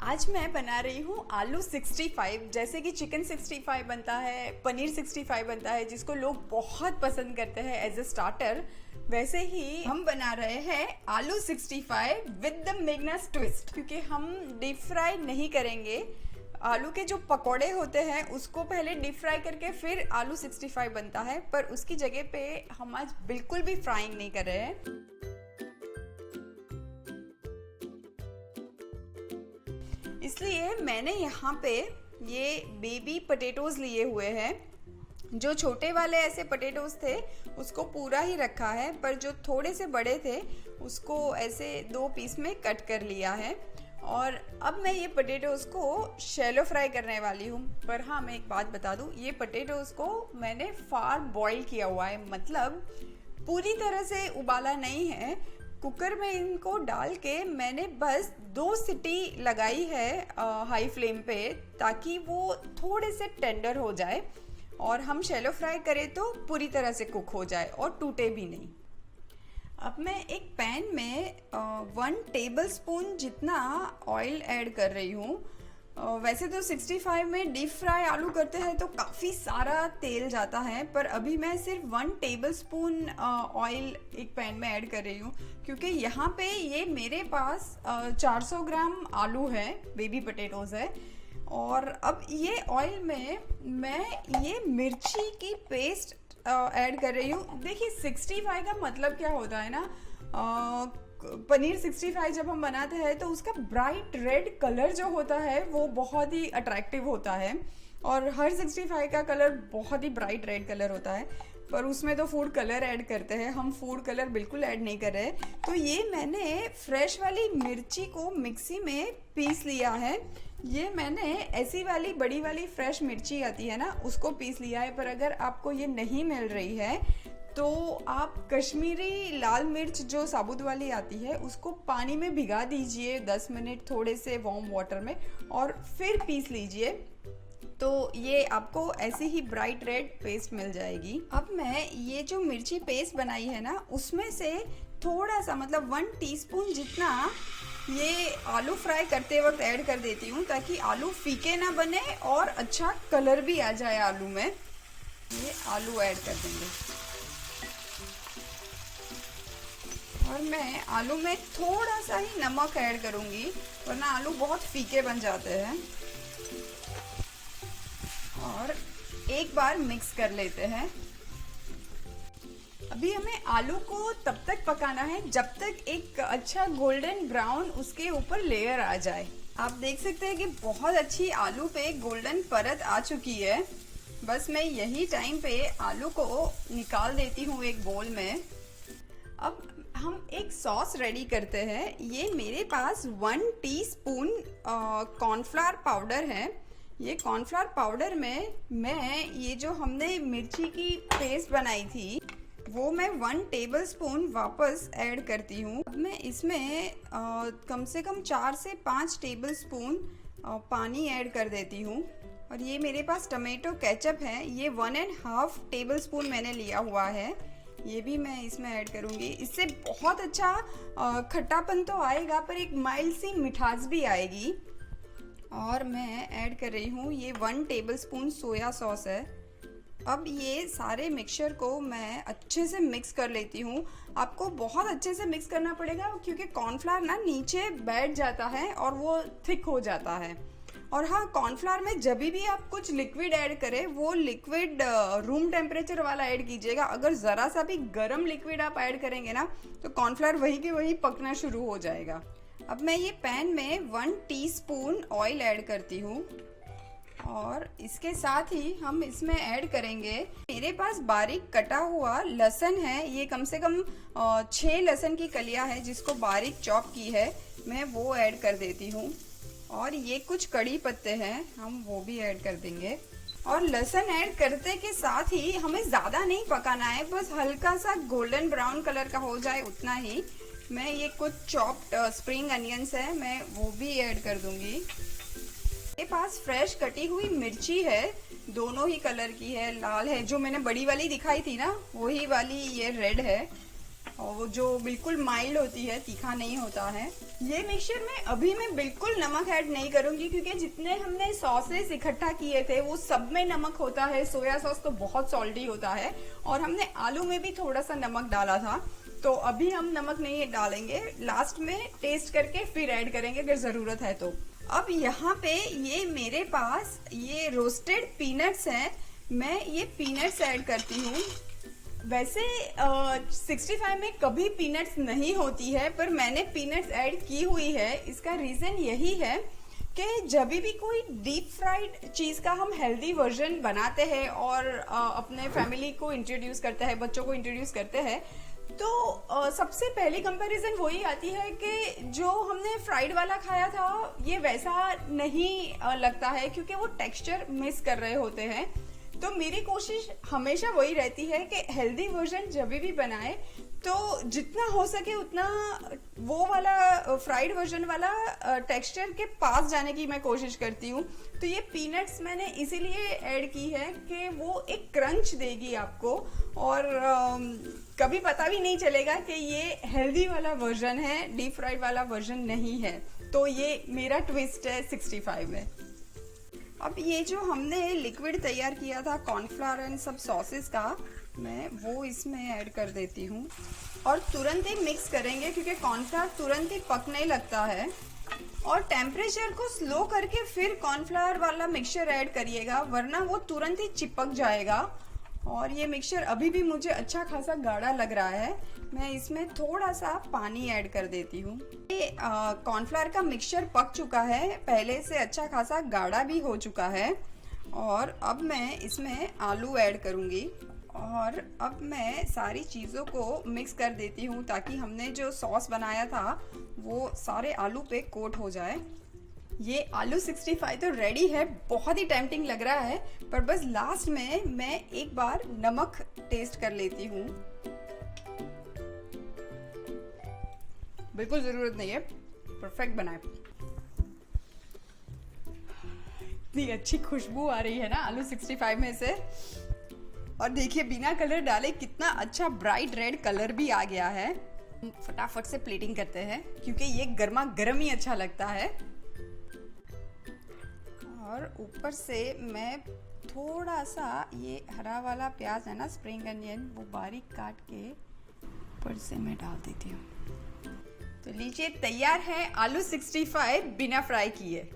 आज मैं बना रही हूँ आलू 65। जैसे कि चिकन 65 बनता है, पनीर 65 बनता है, जिसको लोग बहुत पसंद करते हैं एज अ स्टार्टर, वैसे ही हम बना रहे हैं आलू 65 विद द मैग्नास ट्विस्ट। क्योंकि हम डीप फ्राई नहीं करेंगे, आलू के जो पकौड़े होते हैं उसको पहले डीप फ्राई करके फिर आलू 65 बनता है, पर उसकी जगह पे हम आज बिल्कुल भी फ्राइंग नहीं कर रहे हैं। इसलिए मैंने यहाँ पे ये बेबी पोटैटोज़ लिए हुए हैं। जो छोटे वाले ऐसे पोटैटोज़ थे उसको पूरा ही रखा है, पर जो थोड़े से बड़े थे उसको ऐसे 2 पीस में कट कर लिया है। और अब मैं ये पोटैटोज़ को शैलो फ्राई करने वाली हूँ। पर हाँ, मैं एक बात बता दूँ, ये पोटैटोज़ को मैंने फार बॉईल किया हुआ है, मतलब पूरी तरह से उबाला नहीं है। कुकर में इनको डाल के मैंने बस 2 सीटी लगाई है हाई फ्लेम पे, ताकि वो थोड़े से टेंडर हो जाए और हम शैलो फ्राई करें तो पूरी तरह से कुक हो जाए और टूटे भी नहीं। अब मैं एक पैन में 1 टेबलस्पून जितना ऑयल ऐड कर रही हूँ। वैसे तो 65 में डीप फ्राई आलू करते हैं तो काफ़ी सारा तेल जाता है, पर अभी मैं सिर्फ 1 टेबलस्पून ऑयल एक पैन में ऐड कर रही हूँ, क्योंकि यहाँ पे ये मेरे पास 400 ग्राम आलू है, बेबी पोटैटोज़ है। और अब ये ऑयल में मैं ये मिर्ची की पेस्ट ऐड कर रही हूँ। देखिए 65 का मतलब क्या होता है ना, पनीर 65 जब हम बनाते हैं तो उसका ब्राइट रेड कलर जो होता है वो बहुत ही अट्रैक्टिव होता है, और हर 65 का कलर बहुत ही ब्राइट रेड कलर होता है, पर उसमें तो फूड कलर ऐड करते हैं, हम फूड कलर बिल्कुल ऐड नहीं कर रहे। तो ये मैंने फ्रेश वाली मिर्ची को मिक्सी में पीस लिया है। ये मैंने ऐसी वाली बड़ी वाली फ्रेश मिर्ची आती है ना, उसको पीस लिया है। पर अगर आपको ये नहीं मिल रही है तो आप कश्मीरी लाल मिर्च जो साबुत वाली आती है उसको पानी में भिगा दीजिए 10 मिनट थोड़े से वार्म वाटर में, और फिर पीस लीजिए, तो ये आपको ऐसे ही ब्राइट रेड पेस्ट मिल जाएगी। अब मैं ये जो मिर्ची पेस्ट बनाई है ना, उसमें से थोड़ा सा, मतलब 1 टीस्पून जितना ये आलू फ्राई करते वक्त ऐड कर देती हूँ, ताकि आलू फीके ना बने और अच्छा कलर भी आ जाए आलू में। ये आलू ऐड कर देंगे और मैं आलू में थोड़ा सा ही नमक ऐड करूँगी, वरना आलू बहुत फीके बन जाते हैं। और एक बार मिक्स कर लेते हैं। अभी हमें आलू को तब तक पकाना है जब तक एक अच्छा गोल्डन ब्राउन उसके ऊपर लेयर आ जाए। आप देख सकते हैं कि बहुत अच्छी आलू पे गोल्डन परत आ चुकी है। बस मैं यही टाइम पे आलू को निकाल देती हूँ एक बोल में। अब हम एक सॉस रेडी करते हैं। ये मेरे पास 1 टीस्पून कॉर्नफ्लावर पाउडर है। ये कॉर्नफ्लावर पाउडर में मैं ये जो हमने मिर्ची की पेस्ट बनाई थी वो मैं 1 टेबलस्पून वापस ऐड करती हूँ। अब मैं इसमें कम से कम 4 से 5 टेबलस्पून पानी ऐड कर देती हूँ। और ये मेरे पास टमेटो केचप है, ये 1.5 टेबलस्पून मैंने लिया हुआ है, ये भी मैं इसमें ऐड करूँगी। इससे बहुत अच्छा खट्टापन तो आएगा, पर एक माइल्ड सी मिठास भी आएगी। और मैं ऐड कर रही हूँ ये 1 टेबलस्पून सोया सॉस है। अब ये सारे मिक्सचर को मैं अच्छे से मिक्स कर लेती हूँ। आपको बहुत अच्छे से मिक्स करना पड़ेगा, क्योंकि कॉर्नफ्लावर ना नीचे बैठ जाता है और वो थिक हो जाता है। और हाँ, कॉर्नफ्लावर में जब भी आप कुछ लिक्विड ऐड करें वो लिक्विड रूम टेम्परेचर वाला ऐड कीजिएगा। अगर ज़रा सा भी गर्म लिक्विड आप ऐड करेंगे ना तो कॉर्नफ्लावर वही के वही पकना शुरू हो जाएगा। अब मैं ये पैन में 1 टीस्पून ऑयल ऐड करती हूँ, और इसके साथ ही हम इसमें ऐड करेंगे, मेरे पास बारीक कटा हुआ लहसुन है। ये कम से कम 6 लहसुन की कलियाँ हैं जिसको बारीक चॉप की है, मैं वो ऐड कर देती हूँ। और ये कुछ कड़ी पत्ते हैं, हम वो भी ऐड कर देंगे। और लहसुन ऐड करते के साथ ही हमें ज़्यादा नहीं पकाना है, बस हल्का सा गोल्डन ब्राउन कलर का हो जाए उतना ही। मैं ये कुछ चॉप्ड स्प्रिंग अनियंस है, मैं वो भी ऐड कर दूंगी। मेरे पास फ्रेश कटी हुई मिर्ची है, दोनों ही कलर की है, लाल है, जो मैंने बड़ी वाली दिखाई थी ना वही वाली ये रेड है। और वो जो बिल्कुल माइल्ड होती है, तीखा नहीं होता है। ये मिक्सचर में अभी मैं बिल्कुल नमक ऐड नहीं करूंगी, क्योंकि जितने हमने सॉसेस इकट्ठा किए थे वो सब में नमक होता है। सोया सॉस तो बहुत सॉल्टी होता है, और हमने आलू में भी थोड़ा सा नमक डाला था, तो अभी हम नमक नहीं डालेंगे, लास्ट में टेस्ट करके फिर ऐड करेंगे अगर ज़रूरत है तो। अब यहाँ पे ये मेरे पास ये रोस्टेड पीनट्स हैं, मैं ये पीनट्स ऐड करती हूँ। वैसे 65 में कभी पीनट्स नहीं होती है, पर मैंने पीनट्स ऐड की हुई है। इसका रीज़न यही है कि जब भी कोई डीप फ्राइड चीज़ का हम हेल्दी वर्जन बनाते हैं और अपने फैमिली को इंट्रोड्यूस करते हैं, बच्चों को इंट्रोड्यूस करते हैं, तो सबसे पहली कंपैरिजन वही आती है कि जो हमने फ्राइड वाला खाया था ये वैसा नहीं लगता है, क्योंकि वो टेक्सचर मिस कर रहे होते हैं। तो मेरी कोशिश हमेशा वही रहती है कि हेल्दी वर्जन जब भी बनाए तो जितना हो सके उतना वो वाला फ्राइड वर्जन वाला टेक्सचर के पास जाने की मैं कोशिश करती हूँ। तो ये पीनट्स मैंने इसीलिए ऐड की है कि वो एक क्रंच देगी आपको, और कभी पता भी नहीं चलेगा कि ये हेल्दी वाला वर्जन है, डीप फ्राइड वाला वर्जन नहीं है। तो ये मेरा ट्विस्ट है 65 में। अब ये जो हमने लिक्विड तैयार किया था कॉर्नफ्लावर एंड सब सॉसेस का, मैं वो इसमें ऐड कर देती हूँ और तुरंत ही मिक्स करेंगे, क्योंकि कॉर्नफ्लावर तुरंत ही पकने लगता है। और टेम्परेचर को स्लो करके फिर कॉर्नफ्लावर वाला मिक्सचर ऐड करिएगा, वरना वो तुरंत ही चिपक जाएगा। और ये मिक्सचर अभी भी मुझे अच्छा खासा गाढ़ा लग रहा है, मैं इसमें थोड़ा सा पानी ऐड कर देती हूँ। ये कॉर्नफ्लावर का मिक्सचर पक चुका है, पहले से अच्छा खासा गाढ़ा भी हो चुका है। और अब मैं इसमें आलू ऐड करूँगी, और अब मैं सारी चीज़ों को मिक्स कर देती हूँ ताकि हमने जो सॉस बनाया था वो सारे आलू पे कोट हो जाए। ये आलू 65 तो रेडी है, बहुत ही टेम्पटिंग लग रहा है, पर बस लास्ट में मैं एक बार नमक टेस्ट कर लेती हूँ। बिल्कुल ज़रूरत नहीं है, परफेक्ट बनाए। इतनी अच्छी खुशबू आ रही है ना आलू 65 में से, और देखिए बिना कलर डाले कितना अच्छा ब्राइट रेड कलर भी आ गया है। फटाफट से प्लेटिंग करते हैं, क्योंकि ये गर्मा गर्म ही अच्छा लगता है। और ऊपर से मैं थोड़ा सा ये हरा वाला प्याज है ना, स्प्रिंग अनियन, वो बारीक काट के ऊपर से मैं डाल देती हूँ। तो लीजिए तैयार है आलू 65 बिना फ्राई किए।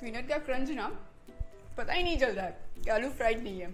पीनट का क्रंच ना पता ही नहीं चल रहा है कि आलू फ्राइड नहीं है।